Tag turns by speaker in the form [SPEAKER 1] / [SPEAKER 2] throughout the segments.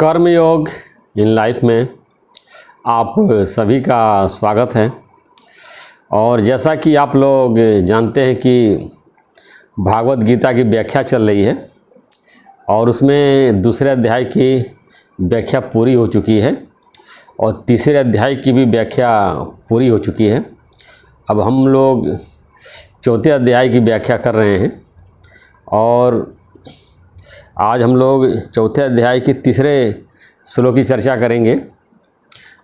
[SPEAKER 1] कर्मयोग in life में आप सभी का स्वागत है। और जैसा कि आप लोग जानते हैं कि भागवत गीता की व्याख्या चल रही है और उसमें दूसरे अध्याय की व्याख्या पूरी हो चुकी है और तीसरे अध्याय की भी व्याख्या पूरी हो चुकी है। अब हम लोग चौथे अध्याय की व्याख्या कर रहे हैं और आज हम लोग चौथे अध्याय की तीसरे श्लोक की चर्चा करेंगे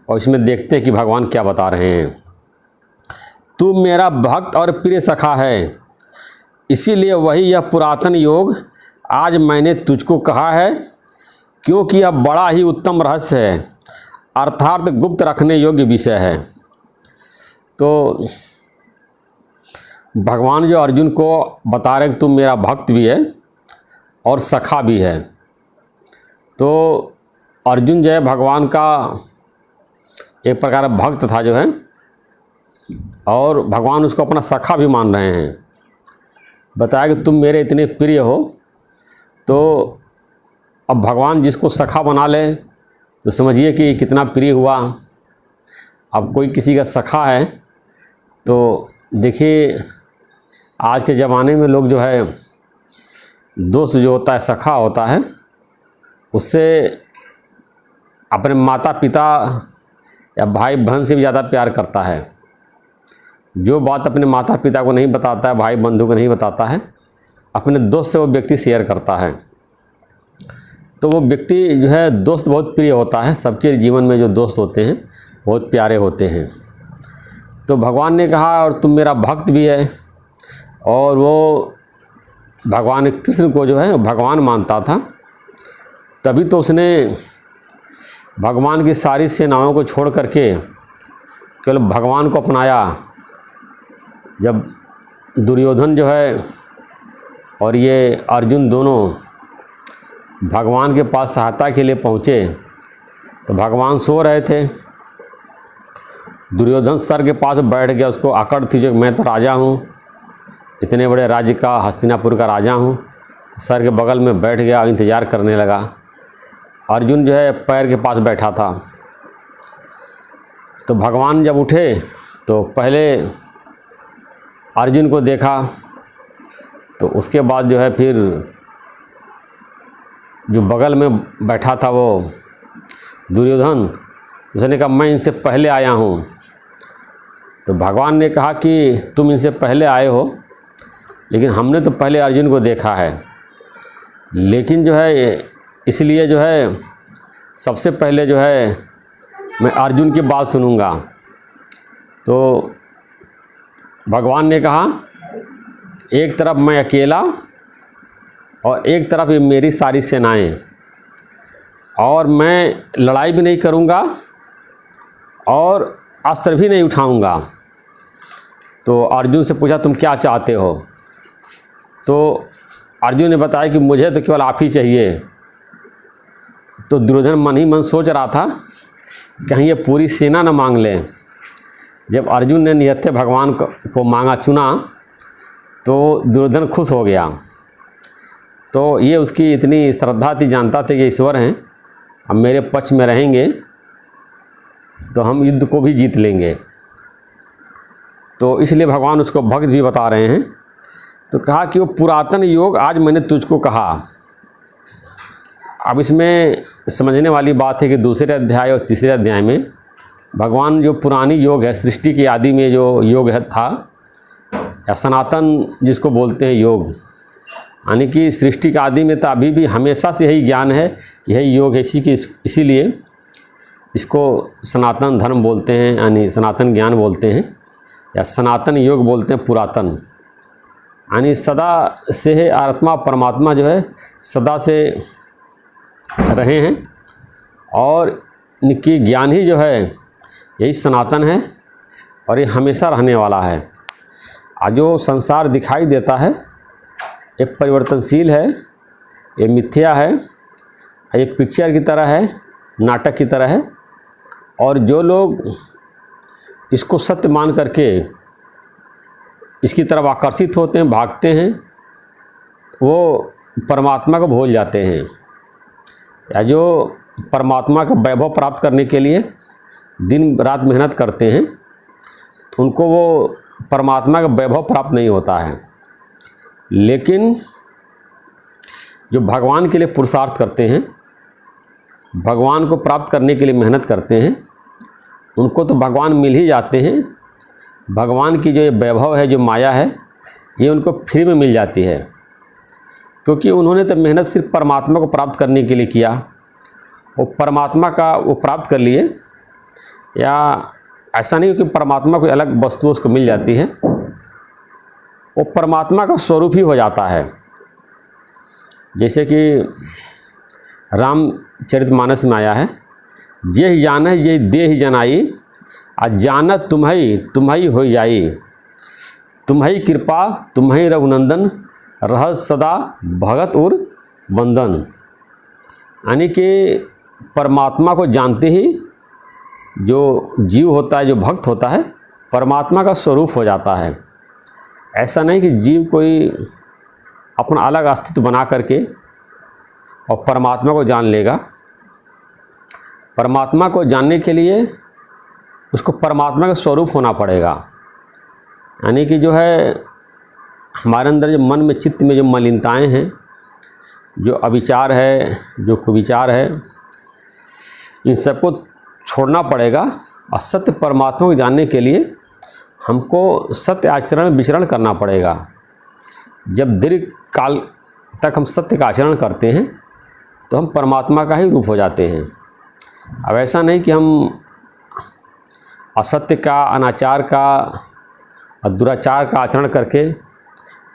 [SPEAKER 1] और इसमें देखते हैं कि भगवान क्या बता रहे हैं। तू मेरा भक्त और प्रिय सखा है, इसीलिए वही यह पुरातन योग आज मैंने तुझको कहा है, क्योंकि यह बड़ा ही उत्तम रहस्य है अर्थात गुप्त रखने योग्य विषय है। तो भगवान जो अर्जुन को बता रहे हैं कि तू मेरा भक्त भी है और सखा भी है। तो अर्जुन जो है भगवान का एक प्रकार का भक्त था जो है, और भगवान उसको अपना सखा भी मान रहे हैं। बताया कि तुम मेरे इतने प्रिय हो। तो अब भगवान जिसको सखा बना ले तो समझिए कि कितना प्रिय हुआ। अब कोई किसी का सखा है तो देखिए आज के ज़माने में लोग जो है दोस्त जो होता है सखा होता है, उससे अपने माता पिता या भाई बहन से भी ज़्यादा प्यार करता है। जो बात अपने माता पिता को नहीं बताता है, भाई बंधु को नहीं बताता है, अपने दोस्त से वो व्यक्ति शेयर करता है। तो वो व्यक्ति जो है दोस्त बहुत प्रिय होता है। सबके जीवन में जो दोस्त होते हैं बहुत प्यारे होते हैं। तो भगवान ने कहा और तुम मेरा भक्त भी है, और वो भगवान कृष्ण को जो है भगवान मानता था। तभी तो उसने भगवान की सारी सेनाओं को छोड़ करके केवल भगवान को अपनाया। जब दुर्योधन जो है और ये अर्जुन दोनों भगवान के पास सहायता के लिए पहुँचे तो भगवान सो रहे थे। दुर्योधन सर के पास बैठ गया, उसको अकड़ थी जो मैं तो राजा हूँ, इतने बड़े राज्य का हस्तिनापुर का राजा हूँ। सर के बगल में बैठ गया, इंतज़ार करने लगा। अर्जुन जो है पैर के पास बैठा था। तो भगवान जब उठे तो पहले अर्जुन को देखा, तो उसके बाद जो है फिर जो बगल में बैठा था वो दुर्योधन, उसने कहा मैं इनसे पहले आया हूँ। तो भगवान ने कहा कि तुम इनसे पहले आए हो, लेकिन हमने तो पहले अर्जुन को देखा है। लेकिन जो है इसलिए जो है सबसे पहले जो है मैं अर्जुन की बात सुनूंगा। तो भगवान ने कहा एक तरफ मैं अकेला और एक तरफ ये मेरी सारी सेनाएं, और मैं लड़ाई भी नहीं करूंगा और अस्त्र भी नहीं उठाऊंगा। तो अर्जुन से पूछा तुम क्या चाहते हो? तो अर्जुन ने बताया कि मुझे तो केवल आप ही चाहिए। तो दुर्योधन मन ही मन सोच रहा था कहीं ये पूरी सेना न मांग ले। जब अर्जुन ने निहत्थे भगवान को मांगा चुना तो दुर्योधन खुश हो गया। तो ये उसकी इतनी श्रद्धा थी, जानता था कि ईश्वर हैं, अब मेरे पक्ष में रहेंगे तो हम युद्ध को भी जीत लेंगे। तो इसलिए भगवान उसको भक्त भी बता रहे हैं। तो कहा कि वो पुरातन योग आज मैंने तुझको कहा। अब इसमें समझने वाली बात है कि दूसरे अध्याय और तीसरे अध्याय में भगवान जो पुरानी योग है, सृष्टि की आदि में जो योग है था, या सनातन जिसको बोलते हैं योग, यानी कि सृष्टि के आदि में तो अभी भी हमेशा से यही ज्ञान है, यही योग है। इसीलिए इसको सनातन धर्म बोलते हैं, यानी सनातन ज्ञान बोलते हैं, या सनातन योग बोलते हैं पुरातन। यानी सदा से है, आत्मा परमात्मा जो है सदा से रहे हैं, और इनकी ज्ञान ही जो है यही सनातन है और ये हमेशा रहने वाला है। आज जो संसार दिखाई देता है ये परिवर्तनशील है, ये मिथ्या है, ये पिक्चर की तरह है, नाटक की तरह है। और जो लोग इसको सत्य मान करके इसकी तरफ आकर्षित होते हैं, भागते हैं, वो परमात्मा को भूल जाते हैं। या जो परमात्मा का वैभव प्राप्त करने के लिए दिन रात मेहनत करते हैं तो उनको वो परमात्मा का वैभव प्राप्त नहीं होता है। लेकिन जो भगवान के लिए पुरुषार्थ करते हैं, भगवान को प्राप्त करने के लिए मेहनत करते हैं, उनको तो भगवान मिल ही जाते हैं। भगवान की जो ये वैभव है, जो माया है, ये उनको फ्री में मिल जाती है, क्योंकि उन्होंने तो मेहनत सिर्फ परमात्मा को प्राप्त करने के लिए किया। वो परमात्मा का वो प्राप्त कर लिए, या ऐसा नहीं कि परमात्मा कोई अलग वस्तु उसको मिल जाती है, वो परमात्मा का स्वरूप ही हो जाता है। जैसे कि रामचरितमानस में आया है, जे ही जान है जे दे ही जनाई, आ जानत तुम्हारी हो जाई, तुम्हारी कृपा तुम्हारी रघुनंदन, रह सदा भगत और बंदन। यानी कि परमात्मा को जानते ही जो जीव होता है, जो भक्त होता है, परमात्मा का स्वरूप हो जाता है। ऐसा नहीं कि जीव कोई अपना अलग अस्तित्व बना करके और परमात्मा को जान लेगा। परमात्मा को जानने के लिए उसको परमात्मा का स्वरूप होना पड़ेगा। यानी कि जो है हमारे अंदर जो मन में, चित्त में जो मलिनताएं हैं, जो अविचार है, जो कुविचार है, इन सबको छोड़ना पड़ेगा। और सत्य परमात्मा को जानने के लिए हमको सत्य आचरण में विचरण करना पड़ेगा। जब दीर्घ काल तक हम सत्य का आचरण करते हैं तो हम परमात्मा का ही रूप हो जाते हैं। अब ऐसा नहीं कि हम असत्य का, अनाचार का और दुराचार का आचरण करके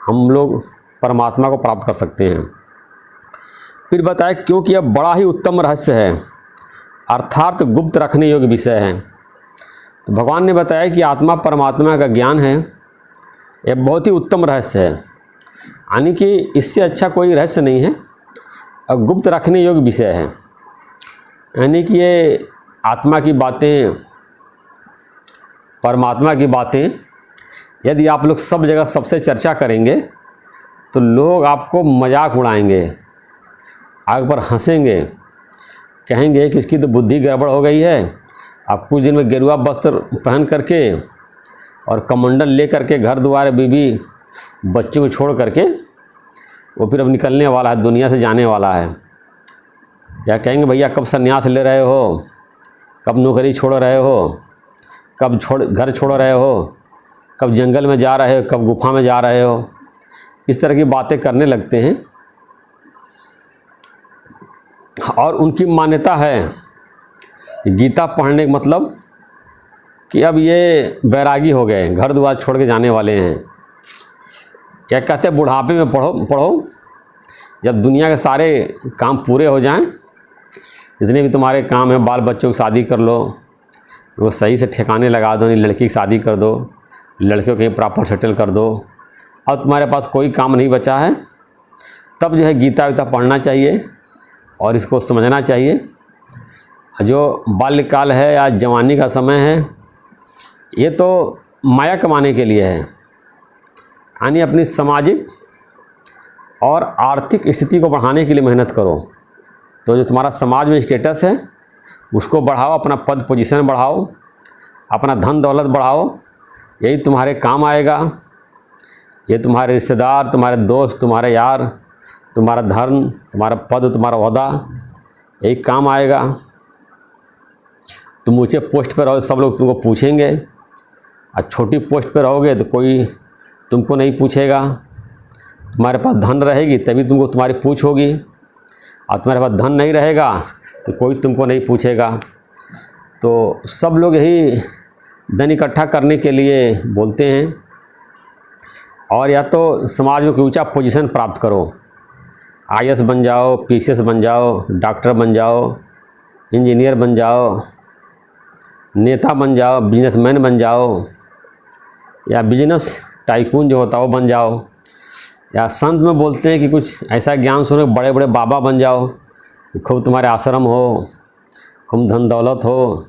[SPEAKER 1] हम लोग परमात्मा को प्राप्त कर सकते हैं। फिर बताए क्योंकि यह बड़ा ही उत्तम रहस्य है, अर्थात गुप्त रखने योग्य विषय है। तो भगवान ने बताया कि आत्मा परमात्मा का ज्ञान है, यह बहुत ही उत्तम रहस्य है। यानी कि इससे अच्छा कोई रहस्य नहीं है और गुप्त रखने योग्य विषय है। यानी कि ये आत्मा की बातें, परमात्मा की बातें यदि आप लोग सब जगह सबसे चर्चा करेंगे तो लोग आपको मजाक उड़ाएंगे, आग पर हंसेंगे, कहेंगे कि इसकी तो बुद्धि गड़बड़ हो गई है। आप कुछ दिन में गेरुआ वस्त्र पहन करके और कमंडल ले करके घर द्वार बीवी बच्चों को छोड़ करके वो फिर अब निकलने वाला है, दुनिया से जाने वाला है। या कहेंगे भैया कब संन्यास ले रहे हो, कब नौकरी छोड़ रहे हो, कब घर छोड़ रहे हो, कब जंगल में जा रहे हो, कब गुफा में जा रहे हो। इस तरह की बातें करने लगते हैं। और उनकी मान्यता है कि गीता पढ़ने का मतलब कि अब ये बैरागी हो गए, घर द्वार छोड़ के जाने वाले हैं। क्या कहते हैं, बुढ़ापे में पढ़ो, जब दुनिया के सारे काम पूरे हो जाएं, जितने भी तुम्हारे काम हैं, बाल बच्चों की शादी कर लो, वो सही से ठिकाने लगा दो, नहीं लड़की की शादी कर दो, लड़कियों के प्रॉपर सेटल कर दो, अब तुम्हारे पास कोई काम नहीं बचा है, तब जो है गीता वीता पढ़ना चाहिए और इसको समझना चाहिए। जो बाल्यकाल है या जवानी का समय है, ये तो माया कमाने के लिए है। यानी अपनी सामाजिक और आर्थिक स्थिति को बढ़ाने के लिए मेहनत करो। तो जो तुम्हारा समाज में स्टेटस है उसको बढ़ाओ, अपना पद पोजीशन बढ़ाओ, अपना धन दौलत बढ़ाओ, यही तुम्हारे काम आएगा। ये तुम्हारे रिश्तेदार, तुम्हारे दोस्त, तुम्हारे यार, तुम्हारा धर्म, तुम्हारा पद, तुम्हारा ओहदा, यही काम आएगा। तुम ऊँचे पोस्ट पर रहो, सब लोग तुमको पूछेंगे, और छोटी पोस्ट पर रहोगे तो कोई तुमको नहीं पूछेगा। तुम्हारे पास धन रहेगी तभी तुमको तुम्हारी पूछ होगी, और तुम्हारे पास धन नहीं रहेगा तो कोई तुमको नहीं पूछेगा। तो सब लोग यही धन इकट्ठा करने के लिए बोलते हैं। और या तो समाज में कोई ऊँचा पोजीशन प्राप्त करो, आईएएस बन जाओ, पीसीएस बन जाओ, डॉक्टर बन जाओ, इंजीनियर बन जाओ, नेता बन जाओ, बिजनेसमैन बन जाओ, या बिजनेस टाइकून जो होता है वो बन जाओ। या संत में बोलते हैं कि कुछ ऐसा ज्ञान सुनो, बड़े बड़े बाबा बन जाओ, खूब तुम्हारे आश्रम हो, खूब धन दौलत हो,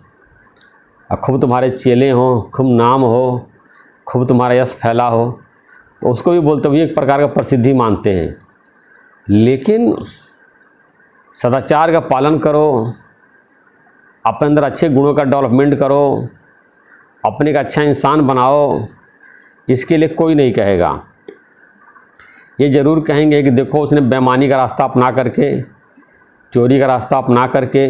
[SPEAKER 1] और खूब तुम्हारे चेले हों, खूब नाम हो, खूब तुम्हारा यश फैला हो। तो उसको भी बोलते हुए एक प्रकार का प्रसिद्धि मानते हैं। लेकिन सदाचार का पालन करो, अपने अंदर अच्छे गुणों का डेवलपमेंट करो, अपने का अच्छा इंसान बनाओ, इसके लिए कोई नहीं कहेगा। ये ज़रूर कहेंगे कि देखो उसने बेईमानी का रास्ता अपना करके, चोरी का रास्ता अपना करके,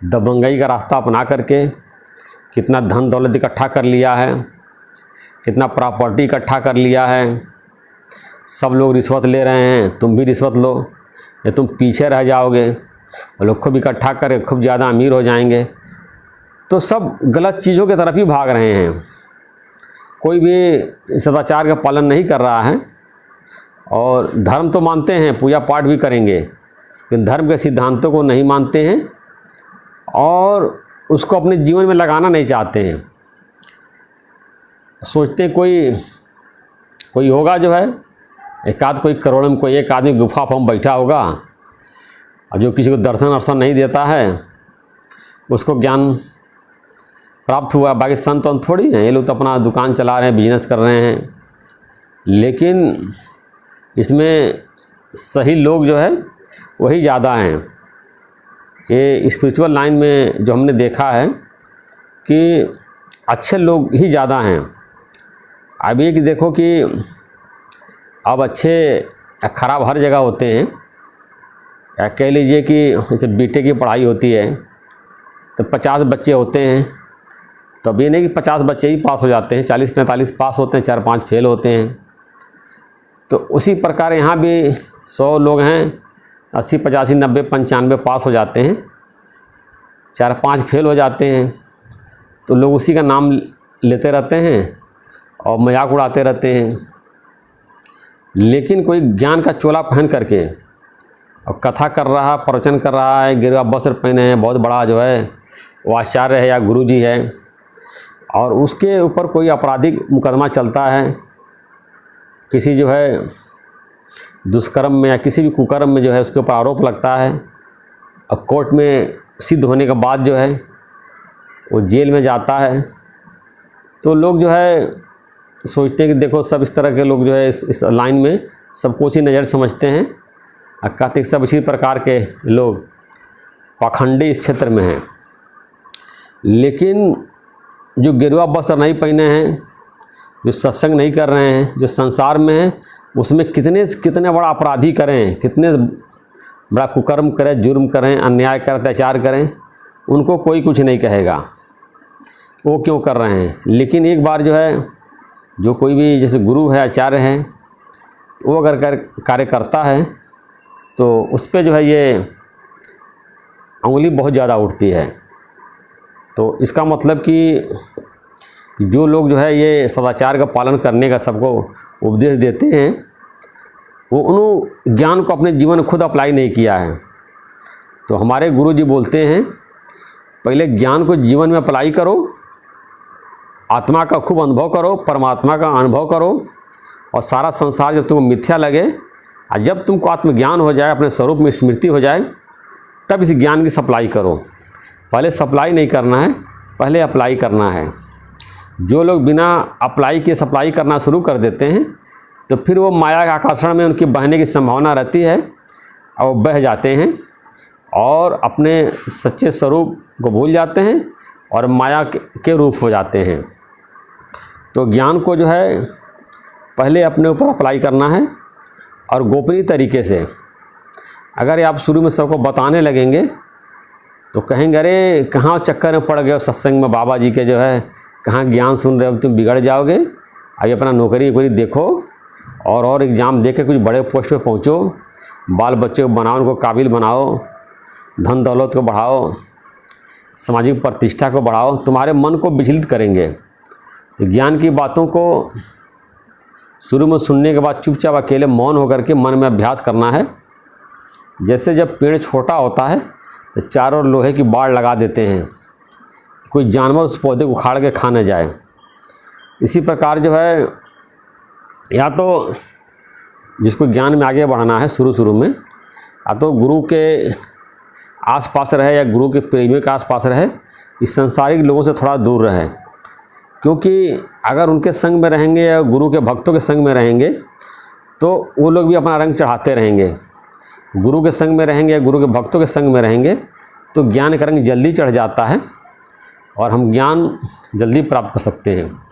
[SPEAKER 1] दबंगई का रास्ता अपना करके कितना धन दौलत इकट्ठा कर लिया है, कितना प्रॉपर्टी इकट्ठा कर लिया है। सब लोग रिश्वत ले रहे हैं, तुम भी रिश्वत लो, या तुम पीछे रह जाओगे। और लोग खूब इकट्ठा करके खूब ज़्यादा अमीर हो जाएंगे। तो सब गलत चीज़ों की तरफ ही भाग रहे हैं। कोई भी सदाचार का पालन नहीं कर रहा है। और धर्म तो मानते हैं, पूजा पाठ भी करेंगे, लेकिन धर्म के सिद्धांतों को नहीं मानते हैं और उसको अपने जीवन में लगाना नहीं चाहते हैं। सोचते कोई होगा जो है, एक आध कोई करोड़ में कोई एक आदमी गुफा पर बैठा होगा और जो किसी को दर्शन नहीं देता है उसको ज्ञान प्राप्त हुआ। बाकी संत थोड़ी हैं, ये लोग तो अपना दुकान चला रहे हैं, बिजनेस कर रहे हैं। लेकिन इसमें सही लोग जो है वही ज़्यादा हैं। ये स्पिरिचुअल लाइन में जो हमने देखा है कि अच्छे लोग ही ज़्यादा हैं। अब ये कि देखो कि अब अच्छे खराब हर जगह होते हैं। या कह लीजिए कि जैसे बीटेक की पढ़ाई होती है तो 50 बच्चे होते हैं, तो अब ये नहीं कि 50 बच्चे ही पास हो जाते हैं, 40-45 पास होते हैं, 4-5 फेल होते हैं। तो उसी प्रकार यहाँ भी 100 लोग हैं, 80, 85, 90, 95 पास हो जाते हैं, 4-5 फेल हो जाते हैं। तो लोग उसी का नाम लेते रहते हैं और मजाक उड़ाते रहते हैं। लेकिन कोई ज्ञान का चोला पहन करके और कथा कर रहा, प्रवचन कर रहा है, गिरवा वस्त्र पहने हैं, बहुत बड़ा जो है वो आचार्य है या गुरुजी है, और उसके ऊपर कोई आपराधिक मुकदमा चलता है, किसी जो है दुष्कर्म में या किसी भी कुकर्म में जो है उसके ऊपर आरोप लगता है और कोर्ट में सिद्ध होने के बाद जो है वो जेल में जाता है। तो लोग जो है सोचते हैं कि देखो सब इस तरह के लोग जो है इस लाइन में सबको उसी नज़र समझते हैं और कहते सब इसी प्रकार के लोग पाखंडी इस क्षेत्र में हैं। लेकिन जो गेरुआ वस्त्र नहीं पहने हैं, जो सत्संग नहीं कर रहे हैं, जो संसार में हैं, उसमें कितने बड़ा अपराधी करें, कितने बड़ा कुकर्म करें, जुर्म करें, अन्याय करें, अत्याचार करें, उनको कोई कुछ नहीं कहेगा वो क्यों कर रहे हैं। लेकिन एक बार जो है जो कोई भी जैसे गुरु है, आचार्य है, वो अगर कार्य करता है तो उस पर जो है ये उंगली बहुत ज़्यादा उठती है। तो इसका मतलब कि जो लोग जो है ये सदाचार का पालन करने का सबको उपदेश देते हैं, वो उन ज्ञान को अपने जीवन में खुद अप्लाई नहीं किया है। तो हमारे गुरु जी बोलते हैं पहले ज्ञान को जीवन में अप्लाई करो, आत्मा का खूब अनुभव करो, परमात्मा का अनुभव करो, और सारा संसार जब तुमको मिथ्या लगे और जब तुमको आत्मज्ञान हो जाए, अपने स्वरूप में स्मृति हो जाए, तब इस ज्ञान की सप्लाई करो। पहले सप्लाई नहीं करना है, पहले अप्लाई करना है। जो लोग बिना अप्लाई के सप्लाई करना शुरू कर देते हैं तो फिर वो माया के आकर्षण में उनकी बहने की संभावना रहती है और वो बह जाते हैं और अपने सच्चे स्वरूप को भूल जाते हैं और माया के रूप हो जाते हैं। तो ज्ञान को जो है पहले अपने ऊपर अप्लाई करना है और गोपनीय तरीके से। अगर आप शुरू में सबको बताने लगेंगे तो कहेंगे अरे कहाँ चक्कर में पड़ गए हो सत्संग में, बाबा जी के जो है कहाँ ज्ञान सुन रहे हो, तुम बिगड़ जाओगे। अभी अपना नौकरी देखो और एग्ज़ाम दे के कुछ बड़े पोस्ट पे पहुँचो, बाल बच्चे को बनाओ, उनको काबिल बनाओ, धन दौलत को बढ़ाओ, सामाजिक प्रतिष्ठा को बढ़ाओ। तुम्हारे मन को विचलित करेंगे। तो ज्ञान की बातों को शुरू में सुनने के बाद चुपचाप अकेले मौन होकर के मन में अभ्यास करना है। जैसे जब पेड़ छोटा होता है तो चारों ओर लोहे की बाड़ लगा देते हैं, कोई जानवर उस पौधे को उखाड़ के खा न जाए। इसी प्रकार जो है या तो जिसको ज्ञान में आगे बढ़ाना है शुरू में, या तो गुरु के आसपास रहे या गुरु के प्रेमियों के आसपास रहे, इस संसारिक लोगों से थोड़ा दूर रहे। क्योंकि अगर उनके संग में रहेंगे या गुरु के भक्तों के संग में रहेंगे तो वो लोग भी अपना रंग चढ़ाते रहेंगे। गुरु के संग में रहेंगे या गुरु के भक्तों के संग में रहेंगे तो ज्ञान का रंग जल्दी चढ़ जाता है और हम ज्ञान जल्दी प्राप्त कर सकते हैं।